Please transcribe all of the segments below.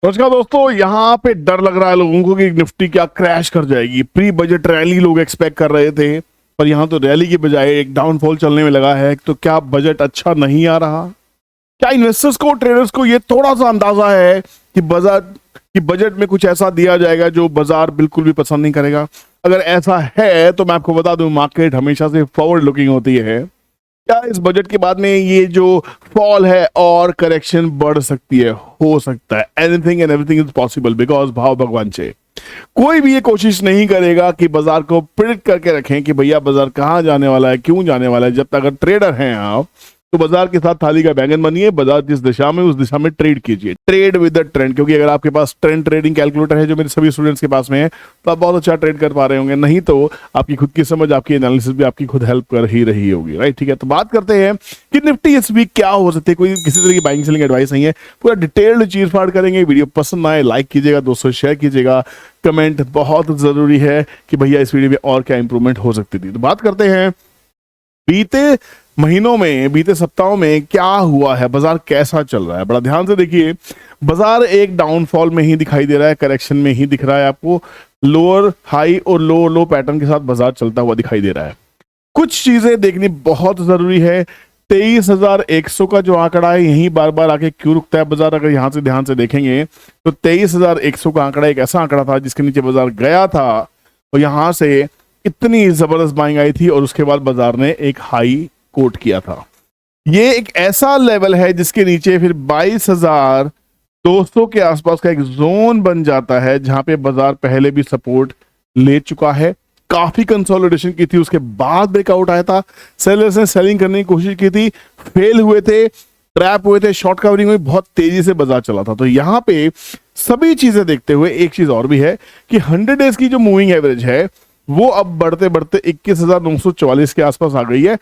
नमस्कार दोस्तों, यहाँ पे डर लग रहा है लोगों को कि निफ्टी क्या क्रैश कर जाएगी। प्री बजट रैली लोग एक्सपेक्ट कर रहे थे, पर यहाँ तो रैली की बजाय एक डाउनफॉल चलने में लगा है। तो क्या बजट अच्छा नहीं आ रहा? क्या इन्वेस्टर्स को, ट्रेडर्स को ये थोड़ा सा अंदाजा है कि बजट में कुछ ऐसा दिया जाएगा जो बाजार बिल्कुल भी पसंद नहीं करेगा? अगर ऐसा है तो मैं आपको बता दूं, मार्केट हमेशा से फॉरवर्ड लुकिंग होती है। क्या इस बजट के बाद में ये जो फॉल है और करेक्शन बढ़ सकती है? हो सकता है। Anything and everything is possible because भाव भगवान से कोई भी ये कोशिश नहीं करेगा कि बाजार को प्रिडिक्ट करके रखें कि भैया बाजार कहां जाने वाला है, क्यों जाने वाला है। जब तक अगर ट्रेडर हैं आप, तो बाजार के साथ थाली का बैंगन बनिए। बाजार जिस दिशा में, उस दिशा में ट्रेड कीजिए। ट्रेड विद द ट्रेंड, क्योंकि अगर आपके पास ट्रेंड ट्रेडिंग कैलकुलेटर है, जो मेरे सभी स्टूडेंट्स के पास में है, तो आप बहुत अच्छा ट्रेड कर पा रहे होंगे। नहीं तो आपकी खुद की समझ, आपकी एनालिसिस भी आपकी खुद हेल्प कर ही रही होगी, राइट? ठीक है, तो बात करते हैं कि निफ्टी इस वीक क्या हो सकती है। कोई किसी तरह की बाइंग सेलिंग एडवाइस नहीं है, पूरा डिटेल्ड चीर फाड़ करेंगे। वीडियो पसंद आए लाइक कीजिएगा, दोस्तों शेयर कीजिएगा। कमेंट बहुत जरूरी है कि भैया इस वीडियो में और क्या इंप्रूवमेंट हो सकती थी। तो बात करते हैं बीते महीनों में, बीते सप्ताहों में क्या हुआ है, बाजार कैसा चल रहा है। बड़ा ध्यान से देखिए, बाजार एक डाउनफॉल में ही दिखाई दे रहा है, करेक्शन में ही दिख रहा है आपको। लोअर हाई और लो लो पैटर्न के साथ बाजार चलता हुआ दिखाई दे रहा है। कुछ चीजें देखनी बहुत जरूरी है। 23,100 का जो आंकड़ा है, यही बार बार आके क्यों रुकता है बाजार? अगर यहां से ध्यान से देखेंगे तो 23,100 का आंकड़ा एक ऐसा आंकड़ा था जिसके नीचे बाजार गया था और यहां से इतनी जबरदस्त बाइंग आई थी और उसके बाद बाजार ने एक हाई कोट किया था। ये एक ऐसा लेवल है जिसके नीचे फिर 22,200 के आसपास का एक जोन बन जाता है, जहां पे बाजार पहले भी सपोर्ट ले चुका है। काफी कंसोलिडेशन की थी, उसके बाद ब्रेकआउट आया था। सेलर्स ने सेलिंग करने की कोशिश की थी, फेल हुए थे, ट्रैप हुए थे, शॉर्ट कवरिंग हुई, बहुत तेजी से बाजार चला था। तो यहां पे सभी चीजें देखते हुए एक चीज और भी है कि 100 डेज की जो मूविंग एवरेज है, वो अब बढ़ते बढ़ते 21,944 के आसपास आ गई है।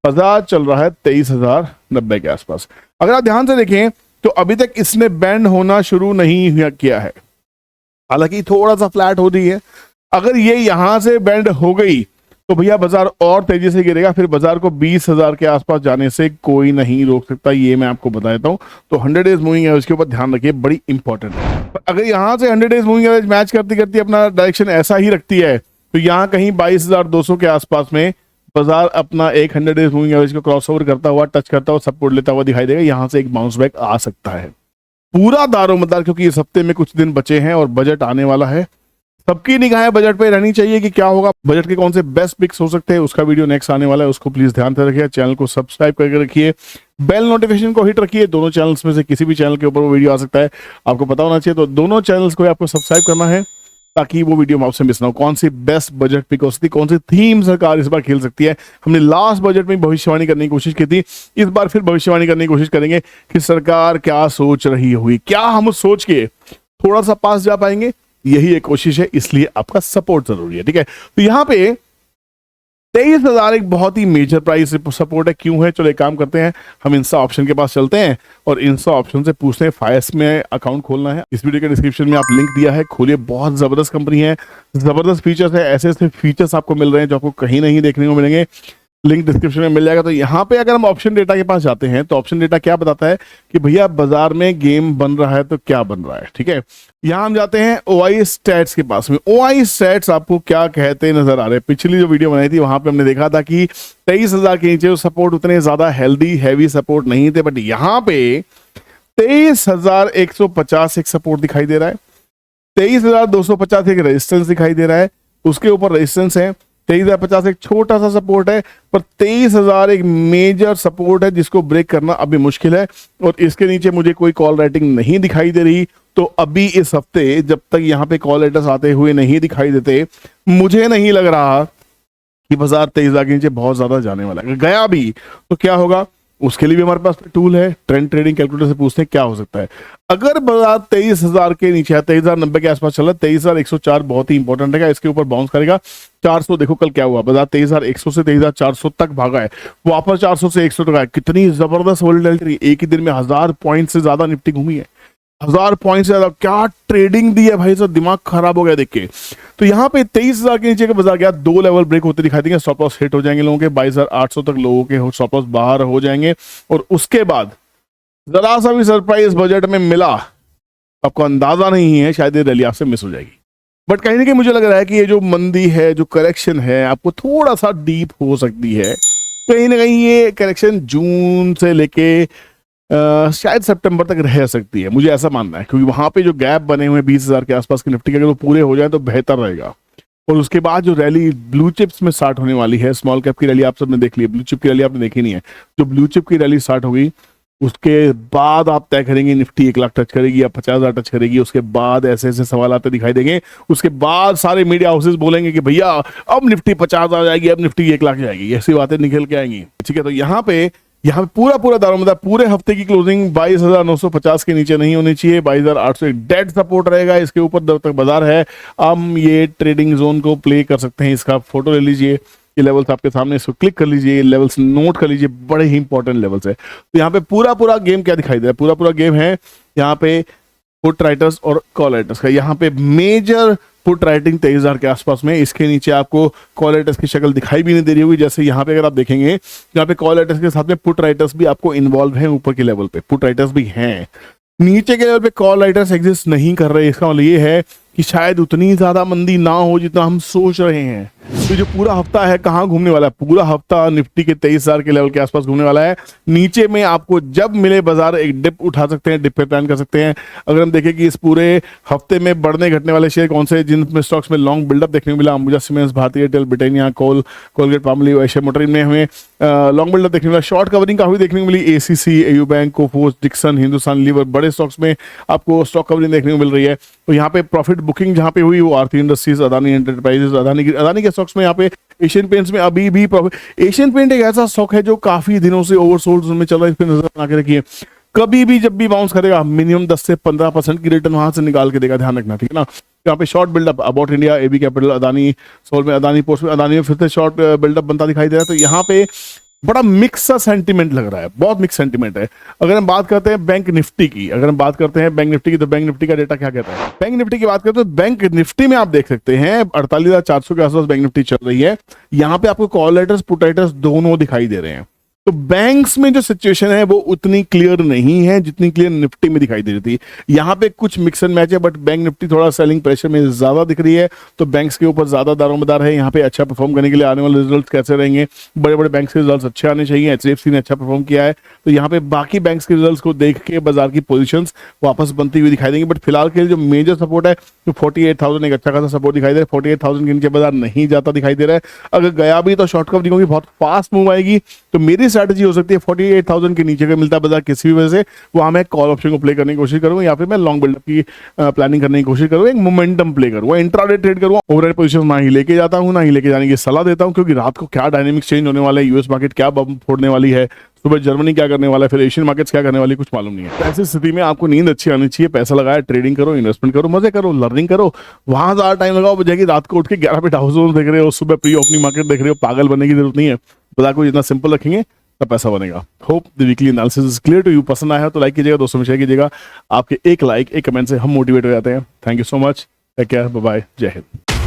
बाजार चल रहा है 23,090 के आसपास। अगर आप ध्यान से देखें तो अभी तक इसने बैंड होना शुरू नहीं किया है, हालांकि थोड़ा सा फ्लैट हो रही है। अगर ये यहां से बैंड हो गई तो भैया बाजार और तेजी से गिरेगा। फिर बाजार को 20,000 के आसपास जाने से कोई नहीं रोक सकता, ये मैं आपको बता देता हूं। तो 100 डेज मूविंग है, उसके ऊपर ध्यान रखिए, बड़ी इंपॉर्टेंट है। अगर यहां से 100 डेज मूविंग एवरेज मैच करती करती अपना डायरेक्शन ऐसा ही रखती है, तो यहां कहीं 22,200 के आसपास में बाजार अपना एक 100 डेज मूविंग एवरेज को क्रॉसओवर करता हुआ, टच करता हुआ, सपोर्ट लेता हुआ दिखाई देगा। यहां से एक बाउंस बैक आ सकता है। पूरा दारोमदार, क्योंकि इस हफ्ते में कुछ दिन बचे हैं और बजट आने वाला है, सबकी निगाहें बजट पे रहनी चाहिए कि क्या होगा, बजट के कौन से बेस्ट पिक्स हो सकते हैं। उसका वीडियो नेक्स्ट आने वाला है, उसको प्लीज ध्यान से रखिए। चैनल को सब्सक्राइब करके रखिए, बेल नोटिफिकेशन को हिट रखिए। दोनों चैनल्स में से किसी भी चैनल के ऊपर वो वीडियो आ सकता है, आपको पता होना चाहिए। तो दोनों चैनल्स को आपको सब्सक्राइब करना है ताकि वो वीडियो आपसे मिस ना हो। कौन सी बेस्ट बजट पिक हो सकती है, कौन सी थीम सरकार इस बार खेल सकती है। हमने लास्ट बजट में भविष्यवाणी करने की कोशिश की थी, इस बार फिर भविष्यवाणी करने की कोशिश करेंगे कि सरकार क्या सोच रही होगी। क्या हम उस सोच के थोड़ा सा पास जा पाएंगे? यही एक कोशिश है, इसलिए आपका सपोर्ट जरूरी है, ठीक है। तो यहां पे 23,000 एक बहुत ही मेजर प्राइस सपोर्ट है। क्यों है? चलो एक काम करते हैं, हम इंस्टा ऑप्शन के पास चलते हैं और इंस्टा ऑप्शन से पूछते हैं फायस में अकाउंट खोलना है। इस वीडियो के डिस्क्रिप्शन में आप लिंक दिया है, खोलिए। बहुत जबरदस्त कंपनी है, जबरदस्त फीचर्स है, ऐसे ऐसे फीचर्स आपको मिल रहे हैं जो आपको कहीं नहीं देखने को मिलेंगे। लिंक डिस्क्रिप्शन में मिल जाएगा। तो यहाँ पे अगर हम ऑप्शन डेटा के पास जाते हैं तो ऑप्शन डेटा क्या बताता है कि भैया बाजार में गेम बन रहा है तो क्या बन रहा है, ठीक है। यहाँ हम जाते हैं ओआई स्टैट्स के पास में। ओआई स्टैट्स आपको क्या कहते नजर आ रहे हैं? पिछली जो वीडियो बनाई थी वहां पे हमने देखा था कि 23,000 के नीचे सपोर्ट उतने ज्यादा हेल्दी हैवी सपोर्ट नहीं थे, बट यहाँ पे 23,150 एक सपोर्ट दिखाई दे रहा है, 23,250 एक रेजिस्टेंस दिखाई दे रहा है, उसके ऊपर रेजिस्टेंस है। 23,050 एक छोटा सा सपोर्ट है, पर 23,000 एक मेजर सपोर्ट है जिसको ब्रेक करना अभी मुश्किल है। और इसके नीचे मुझे कोई कॉल राइटिंग नहीं दिखाई दे रही। तो अभी इस हफ्ते जब तक यहाँ पे कॉल लेटर्स आते हुए नहीं दिखाई देते, मुझे नहीं लग रहा कि बाजार 23,000 के नीचे बहुत ज्यादा जाने वाला है। गया भी तो क्या होगा, उसके लिए भी हमारे पास टूल है। ट्रेंड ट्रेडिंग कैलकुलेटर से पूछते हैं क्या हो सकता है। अगर बाजार 23,000 के नीचे है, 23,090 के आसपास चला, 23,104 बहुत ही इंपॉर्टेंट है, इसके ऊपर बाउंस करेगा। 400 देखो कल क्या हुआ, बाजार 23,100 से 23,400 तक भागा है, वापस 400 से 100 तक आया। कितनी जबरदस्त वोलेटिलिटी, एक ही दिन में 1000 पॉइंट से ज्यादा निफ्टी घूमी है। 1000 पॉइंट से ज्यादा क्या ट्रेडिंग दी है भाई साहब, दिमाग खराब हो गया देख के। तो यहाँ पे 23,000 के नीचे का बाजार गया, 2 लेवल ब्रेक होते दिखाई देंगे। स्टॉप लॉस हिट हो जाएंगे लोगों के, 22,800 तक लोगों के स्टॉप लॉस बाहर हो जाएंगे। और उसके बाद जरा सा भी सरप्राइज बजट में मिला आपको अंदाजा नहीं है, शायद ये रैली आपसे मिस हो जाएगी। बट कहीं ना कहीं मुझे लग रहा है कि ये जो मंदी है, जो करेक्शन है, आपको थोड़ा सा डीप हो सकती है। कहीं ना कहीं ये करेक्शन जून से लेके शायद सितंबर तक रह सकती है, मुझे ऐसा मानना है, क्योंकि वहां पे जो गैप बने हुए हैं 20,000 के आसपास की निफ्टी के, अगर वो पूरे हो जाए तो बेहतर रहेगा। और उसके बाद जो रैली ब्लू चिप्स में स्टार्ट होने वाली है, स्मॉल कैप की रैली आप सबने देख ली है, ब्लू चिप की रैली आपने देखी नहीं है। जो ब्लू चिप की रैली स्टार्ट होगी उसके बाद आप तय करेंगे निफ्टी 1 लाख टच करेगी या 50,000 टच करेगी। उसके बाद ऐसे ऐसे सवाल आते दिखाई देंगे। उसके बाद सारे मीडिया हाउसेस बोलेंगे कि भैया अब निफ्टी 50 आ जाएगी, अब निफ्टी 1 लाख जाएगी, ऐसी बातें निकल के आएंगी। ठीक है, तो यहाँ पे पूरा दारोमदार पूरे हफ्ते की क्लोजिंग 22,950 के नीचे नहीं होनी चाहिए। 22,800 एक डेड सपोर्ट रहेगा, इसके ऊपर जब तक बाजार है हम ये ट्रेडिंग जोन को प्ले कर सकते हैं। इसका फोटो ले लीजिए, ये लेवल्स आपके सामने, इसको क्लिक कर लीजिए, ये लेवल्स नोट कर लीजिए, बड़े ही इंपॉर्टेंट लेवल्स है। तो यहाँ पे पूरा गेम क्या दिखाई दे रहा है, पूरा गेम है यहाँ पे पुट राइटर्स और कॉल राइटर्स का। यहाँ पे मेजर पुट राइटिंग 23,000 के आसपास में, इसके नीचे आपको कॉल राइटर्स की शक्ल दिखाई भी नहीं दे रही होगी। जैसे यहाँ पे अगर आप देखेंगे, यहाँ पे कॉल राइटर्स के साथ में पुट राइटर्स भी आपको इन्वॉल्व है, ऊपर के लेवल पे पुट राइटर्स भी हैं, नीचे के लेवल पे कॉल राइटर्स एग्जिस्ट नहीं कर रहे। इसका मतलब ये है कि शायद उतनी ज्यादा मंदी ना हो जितना हम सोच रहे हैं। तो जो पूरा हफ्ता है कहाँ घूमने वाला है, पूरा हफ्ता निफ्टी के 23,000 के लेवल के आसपास घूमने वाला है। नीचे में आपको जब मिले बाजार एक डिप उठा सकते हैं, डिप पे प्लान कर सकते हैं। अगर हम देखें कि इस पूरे हफ्ते में बढ़ने घटने वाले शेयर कौन से, जिनमें स्टॉक्स में लॉन्ग बिल्डअप देखने को मिला, Ambuja Cements, Bharti Airtel, Britannia, Colgate Palmolive, Asia Motor, इनमें हमें लॉन्ग बिल्डअप देखने को मिला। शॉर्ट कवरिंग काफी देखने को मिली, ACC, AU bank, Coforge, Dixon, Hindustan Lever, बड़े स्टॉक्स में आपको स्टॉक कवरिंग देखने को मिल रही है। तो यहाँ पे प्रॉफिट बुकिंग जहाँ पे हुई वो आरती इंडस्ट्रीज, अदानी एंटरप्राइजेस, अदानी के स्टॉक्स में, यहाँ पे एशियन पेंट्स में अभी भी प्रॉफिट। एशियन पेंट एक ऐसा स्टॉक है जो काफी दिनों से ओवरसोल्ड में चल रहा है, इस पर नजर बना के रखिए। कभी भी जब भी बाउंस करेगा मिनिमम 10 से 15% की रिटर्न वहां से निकाल के देगा, ध्यान रखना, ठीक है ना। यहाँ पे short buildup about India, AB Capital, Adani सोल में, अदानी पोस्ट में, अदानी में फिर से शॉर्ट बिल्डअप बनता दिखाई दे रहा है। तो यहाँ पे बड़ा मिक्स सा सेंटीमेंट लग रहा है, बहुत मिक्स सेंटीमेंट है। अगर हम बात करते हैं बैंक निफ्टी की, तो बैंक निफ्टी का डेटा क्या कहता है। बैंक निफ्टी की बात करते हैं तो बैंक निफ्टी में आप देख सकते हैं 48,400 के आसपास बैंक निफ्टी चल रही है। यहाँ पे आपको कॉल राइटर्स पुट राइटर्स दोनों दिखाई दे रहे हैं। तो बैंक्स में जो सिचुएशन है वो उतनी क्लियर नहीं है जितनी क्लियर निफ्टी में दिखाई दे रही थी। यहाँ पे कुछ मिक्स एंड मैच है, बट बैंक निफ्टी थोड़ा सेलिंग प्रेशर में ज्यादा दिख रही है, तो बैंक्स के ऊपर ज्यादा दारोमदार है। यहाँ पे अच्छा परफॉर्म करने के लिए आने वाले रिजल्ट कैसे रहेंगे, बड़े बड़े बैंक्स के रिजल्ट अच्छे आने चाहिए। HDFC ने अच्छा परफॉर्म किया है, तो यहाँ पे बाकी बैंक्स के रिजल्ट को देख के बाजार की पोजिशंस वापस बनती हुई दिखाई देंगी। बट फिलहाल के लिए जो मेजर सपोर्ट है तो 48,000 एक अच्छा खासा सपोर्ट दिखाई दे रहा है। 48,000 के नीचे बाजार नहीं जाता दिखाई दे रहा है। अगर गया भी तो शॉर्ट कवरिंग होगी, बहुत फास्ट मूव आएगी। तो मेरी स्ट्रैटेजी हो सकती है 48,000 के नीचे का मिलता है बाजार किसी भी वजह से, वहां मैं कॉल ऑप्शन को प्ले करने की कोशिश करूंगा, या फिर मैं लॉन्ग बिल्डअप की प्लानिंग करने की कोशिश करूंगा, एक मोमेंटम प्ले करूंगा, इंट्राडे ट्रेड करूंगा। ओवरराइड पोजीशन ना ही लेके जाता हूं, ना ही लेके जाने की सलाह देता हूं, क्योंकि रात को क्या डायनेमिक्स चेंज होने वाला है, यूएस मार्केट क्या बम फोड़ने वाली है, सुबह जर्मनी क्या करने वाला है, फिर एशियन मार्केट्स क्या करने वाली, कुछ मालूम नहीं है। तो ऐसी स्थिति में आपको नींद अच्छी आनी चाहिए, पैसा लगाया, ट्रेडिंग करो, इन्वेस्टमेंट करो, मजे करो, लर्निंग करो, वहां ज्यादा टाइम लगाओ बजाय कि रात को उठ के 11 पे हाउस देख रहे हो, सुबह प्री ओपनिंग मार्केट देख रहे हो। पागल बनने की जरूरत नहीं है, बाजार को जितना सिंपल रखेंगे तब पैसा बनेगा। Hope the weekly analysis is clear to you. पसंद आया तो लाइक कीजिएगा, दोस्तों में शेयर कीजिएगा। आपके एक लाइक, एक कमेंट से हम मोटिवेट हो जाते हैं। Thank you so much, take care, bye bye, जय हिंद।